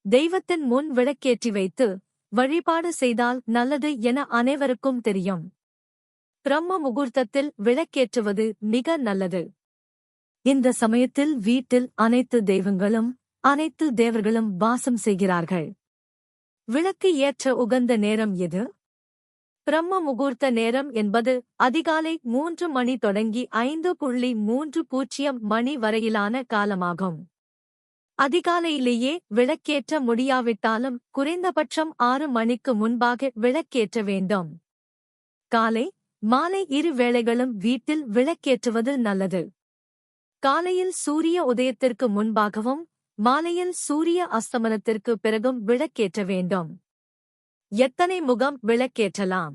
தெய்வத்தின் முன் விளக்கேற்றி வைத்து வழிபாடு செய்தால் நல்லது என அனைவருக்கும் தெரியும். பிரம்ம முகூர்த்தத்தில் விளக்கேற்றுவது மிக நல்லது. இந்த சமயத்தில் வீட்டில் அனைத்து தெய்வங்களும் அனைத்து தேவர்களும் வாசம் செய்கிறார்கள். விளக்கு ஏற்ற உகந்த நேரம் எது? பிரம்ம முகூர்த்த நேரம் என்பது அதிகாலை 3 மணி தொடங்கி 5:30 மணி வரையிலான காலமாகும். அதிகாலையிலேயே விளக்கேற்ற முடியாவிட்டாலும் குறைந்தபட்சம் 6 மணிக்கு முன்பாக விளக்கேற்ற வேண்டும். காலை மாலை இரு வேளைகளும் வீட்டில் விளக்கேற்றுவது நல்லது. காலையில் சூரிய உதயத்திற்கு முன்பாகவும் மாலையில் சூரிய அஸ்தமனத்திற்கு பிறகும் விளக்கேற்ற வேண்டும். எத்தனை முகம் விளக்கேற்றலாம்?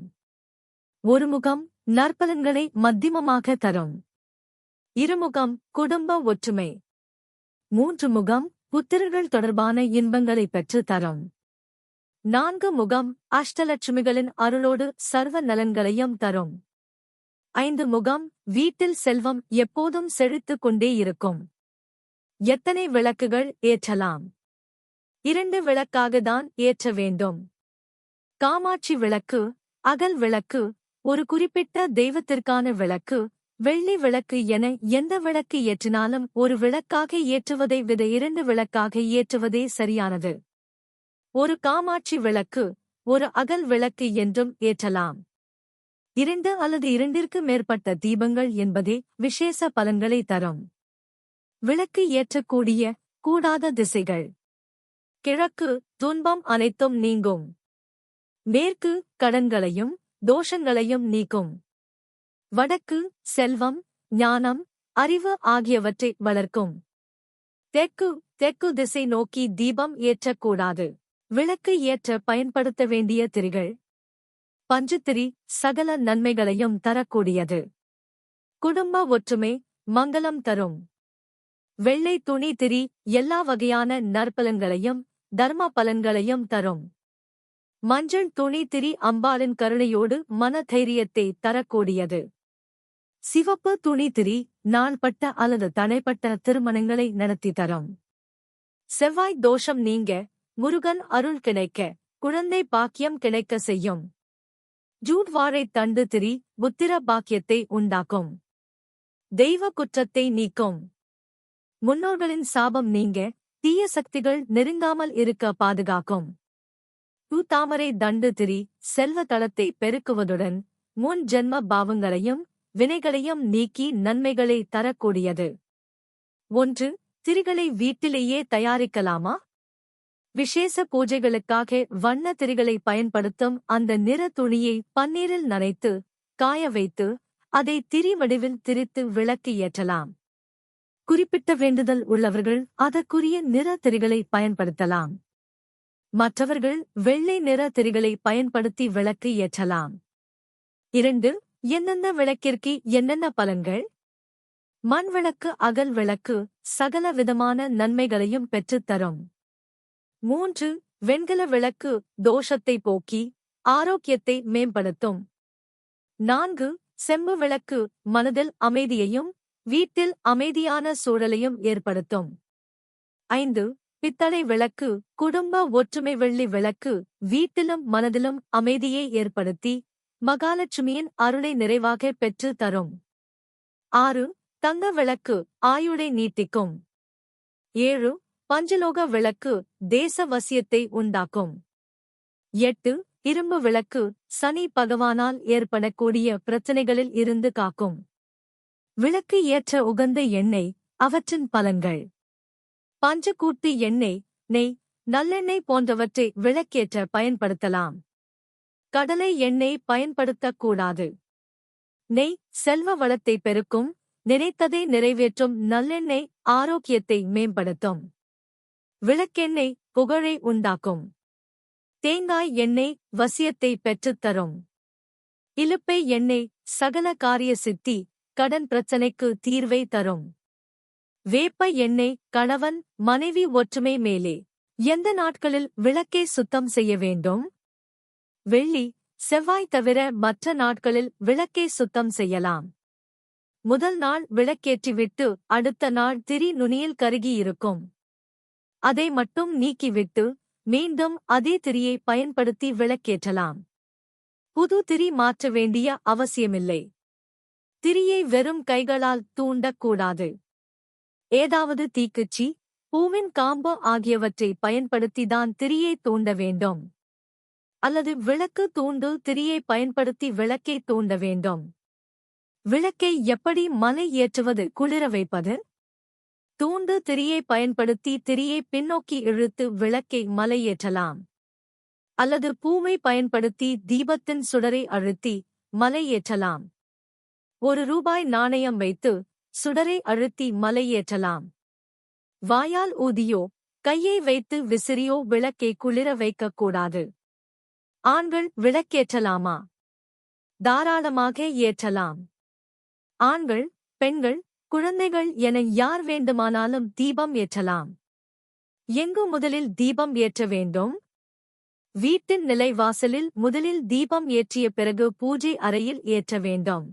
ஒரு முகம் நற்பலன்களை மத்தியமமாக தரும். இருமுகம் குடும்ப ஒற்றுமை. 3 முகம் புத்திரர்கள் தொடர்பான இன்பங்களை பெற்று தரும். 4 முகம் அஷ்டலட்சுமிகளின் அருளோடு சர்வ நலன்களையும் தரும். 5 முகம் வீட்டில் செல்வம் எப்போதும் செழித்துக் கொண்டே இருக்கும். எத்தனை விளக்குகள் ஏற்றலாம்? 2 விளக்காகத்தான் ஏற்ற வேண்டும். காமாட்சி விளக்கு, அகல் விளக்கு, ஒரு குறிப்பிட்ட தெய்வத்திற்கான விளக்கு, வெள்ளி விளக்கு என எந்த விளக்கு ஏற்றினாலும் ஒரு விளக்காக ஏற்றுவதை விட 2 விளக்காக ஏற்றுவதே சரியானது. ஒரு காமாட்சி விளக்கு, ஒரு அகல் விளக்கு என்றும் ஏற்றலாம். 2 அல்லது 2ற்கு மேற்பட்ட தீபங்கள் என்பதே விசேஷ பலன்களை தரும். விளக்கு ஏற்றக்கூடிய கூடாத திசைகள். கிழக்கு துன்பம் அனைத்தும் நீங்கும். மேற்கு கடன்களையும் தோஷங்களையும் நீக்கும். வடக்கு செல்வம், ஞானம், அறிவு ஆகியவற்றை வளர்க்கும். தெற்கு திசை நோக்கி தீபம் ஏற்றக்கூடாது. விளக்கு ஏற்ற பயன்படுத்த வேண்டிய திரிகள். பஞ்சுத்திரி சகல நன்மைகளையும் தரக்கூடியது. குடும்ப ஒற்றுமை, மங்களம் தரும். வெள்ளை துணி திரி எல்லா வகையான நற்பலன்களையும் தர்ம பலன்களையும் தரும். மஞ்சள் துணி திரி அம்பாளின் கருணையோடு மன தைரியத்தை தரக்கூடியது. சிவப்பு துணி திரி நாள்பட்ட அல்லது தடைப்பட்ட திருமணங்களை நடத்தி தரும். செவ்வாய் தோஷம் நீங்க, முருகன் அருள் கிடைக்க, குழந்தை பாக்கியம் கிடைக்க செய்யும். ஜூட் வாழை தண்டு திரி புத்திர பாக்கியத்தை உண்டாக்கும். தெய்வ குற்றத்தை நீக்கும். முன்னோர்களின் சாபம் நீங்க, தீய சக்திகள் நெருங்காமல் இருக்க பாதுகாக்கும். தாமரை தண்டு திரி செல்வ தளத்தை பெருக்குவதுடன் முன் ஜென்ம பாவங்களையும் வினைகளையும் நீக்கி நன்மைகளை தரக்கூடியது. 1. திரிகளை வீட்டிலேயே தயாரிக்கலாமா? விசேஷ பூஜைகளுக்காக வண்ண திரிகளை பயன்படுத்தும் அந்த நிற துணியை பன்னீரில் நனைத்து காய வைத்து அதை திரி வடிவில் திரித்து விளக்கு ஏற்றலாம். குறிப்பிட்ட வேண்டுதல் உள்ளவர்கள் அதற்குரிய நிற திரிகளை பயன்படுத்தலாம். மற்றவர்கள் வெள்ளை நிற திரிகளை பயன்படுத்தி விளக்கு ஏற்றலாம். 2. என்னென்ன விளக்கிற்கு என்னென்ன பலன்கள்? மண் விளக்கு அகல் விளக்கு சகல விதமான நன்மைகளையும் பெற்றுத் தரும். 3. வெண்கல விளக்கு தோஷத்தை போக்கி ஆரோக்கியத்தை மேம்படுத்தும். 4. செம்பு விளக்கு மனதில் அமைதியையும் வீட்டில் அமைதியான சூழலையும் ஏற்படுத்தும். 5. பித்தளை விளக்கு குடும்ப ஒற்றுமை. வெள்ளி விளக்கு வீட்டிலும் மனதிலும் அமைதியை ஏற்படுத்தி மகாலட்சுமியின் அருளை நிறைவாக பெற்று தரும். 6. தங்க விளக்கு ஆயுளை நீட்டிக்கும். 7. பஞ்சலோக விளக்கு தேச வசியத்தை உண்டாக்கும். 8. இரும்பு விளக்கு சனி பகவானால் ஏற்படக்கூடிய பிரச்சனைகளில் இருந்து காக்கும். விளக்கு ஏற்ற உகந்த எண்ணெய், அவற்றின் பலன்கள். பஞ்சக்கூட்டு எண்ணெய், நெய், நல்லெண்ணெய் போன்றவற்றை விளக்கேற்ற பயன்படுத்தலாம். கடலை எண்ணெய் பயன்படுத்தக்கூடாது. நெய் செல்வ வளத்தை பெருக்கும், நினைத்ததை நிறைவேற்றும். நல்லெண்ணெய் ஆரோக்கியத்தை மேம்படுத்தும். விளக்கெண்ணெய் புகழை உண்டாக்கும். தேங்காய் எண்ணெய் வசியத்தை பெற்றுத் தரும். இலுப்பை எண்ணெய் சகல காரிய சித்தி, கடன் பிரச்சனைக்கு தீர்வை தரும். வேப்ப எண்ணெய் கணவன் மனைவி ஒற்றுமை மேலே. எந்த நாட்களில் விளக்கை சுத்தம் செய்ய வேண்டும்? வெள்ளி செவ்வாய் தவிர மற்ற நாட்களில் விளக்கை சுத்தம் செய்யலாம். முதல் நாள் விளக்கேற்றிவிட்டு அடுத்த நாள் திரி நுனியில் கருகி இருக்கும். அதை மட்டும் நீக்கிவிட்டு மீண்டும் அதே திரியை பயன்படுத்தி விளக்கேற்றலாம். புது திரி மாற்ற வேண்டிய அவசியமில்லை. திரியை வெறும் கைகளால் தூண்டக்கூடாது. ஏதாவது தீக்குச்சி, பூவின் காம்பு ஆகியவற்றை பயன்படுத்திதான் திரியை தூண்ட வேண்டும். அல்லது விளக்கு தூண்டு திரியை பயன்படுத்தி விளக்கை தூண்ட வேண்டும். விளக்கை எப்படி மலை ஏற்றுவது? குளிர வைப்பது. தூண்டு திரியை பயன்படுத்தி திரியை பின்னோக்கி இழுத்து விளக்கை மலையேற்றலாம். அல்லது பூவை பயன்படுத்தி தீபத்தின் சுடரை அழுத்தி மலையேற்றலாம். ₹1 நாணயம் வைத்து சுடரை அழுத்தி மலையேற்றலாம். வாயால் ஊதியோ கையை வைத்து விசிறியோ விளக்கை குளிர வைக்கக்கூடாது. ஆண்கள் விளக்கேற்றலாமா? தாராளமாக ஏற்றலாம். ஆண்கள், பெண்கள், குழந்தைகள் என யார் வேண்டுமானாலும் தீபம் ஏற்றலாம். எங்கு முதலில் தீபம் ஏற்ற வேண்டும்? வீட்டின் நிலைவாசலில் முதலில் தீபம் ஏற்றிய பிறகு பூஜை அறையில் ஏற்ற வேண்டும்.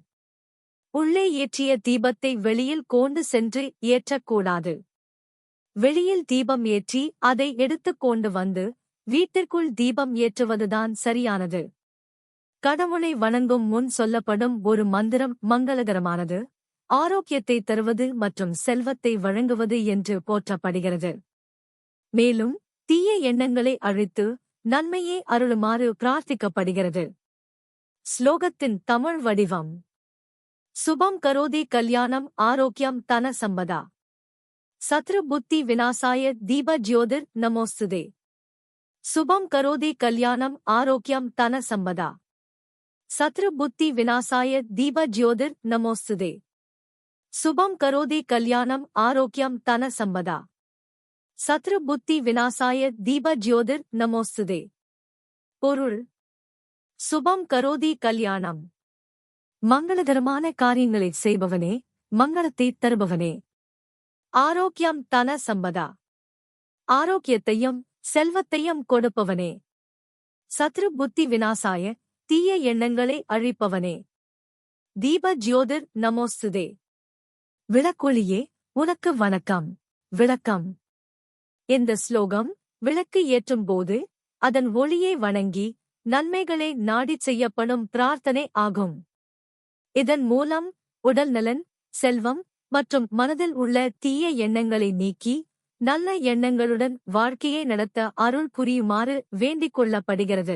உள்ளே ஏற்றிய தீபத்தை வெளியில் கொண்டு சென்று ஏற்றக்கூடாது. வெளியில் தீபம் ஏற்றி அதை எடுத்துக் கொண்டு வந்து வீட்டிற்குள் தீபம் ஏற்றுவதுதான் சரியானது. கடவுளை வணங்கும் முன் சொல்லப்படும் ஒரு மந்திரம் மங்களகரமானது, ஆரோக்கியத்தை தருவது மற்றும் செல்வத்தை வழங்குவது என்று போற்றப்படுகிறது. மேலும் தீய எண்ணங்களை அழித்து நன்மையை அருளுமாறு பிரார்த்திக்கப்படுகிறது. ஸ்லோகத்தின் தமிழ் வடிவம். சுபம் கரோதி கல்யாணம் ஆரோக்கியம் தன சம்பதா. சத்ரு புத்தி விநாசாய தீப ஜ்யோதிர் நமோஸ்துதே. சுபம் கரோதி கல்யாணம் ஆரோக்கியம் தன சம்பதா. சத்ரு புத்தி விநாசாய தீப ஜ்யோதிர் நமோஸ்துதே. சுபம் கரோதி கல்யாணம் ஆரோக்கியம் தன சம்பதா. சத்ரு புத்தி விநாசாய தீப ஜ்யோதிர் நமோஸ்துதே. பொருள்: சுபம் கரோதி கல்யாணம். மங்களகரமான காரியங்களைச் செய்பவனே, மங்களத்தைத் தருபவனே. ஆரோக்கியம் தன சம்பதா. ஆரோக்கியத்தையும் செல்வத்தையும் கொடுப்பவனே. சத்ரு புத்தி விநாசாய, தீய எண்ணங்களை அழிப்பவனே. தீப ஜ்யோதிர் நமோஸ்துதே. விளக்கொளியே, உனக்கு வணக்கம். விளக்கம். இந்த ஸ்லோகம் விளக்கு ஏற்றும் போது அதன் ஒளியை வணங்கி நன்மைகளை நாடிச் செய்யப்படும் பிரார்த்தனை ஆகும். இதன் மூலம் உடல்நலன், செல்வம் மற்றும் மனதில் உள்ள தீய எண்ணங்களை நீக்கி நல்ல எண்ணங்களுடன் வாழ்க்கையை நடத்த அருள் புரியுமாறு வேண்டிக் கொள்ளப்படுகிறது.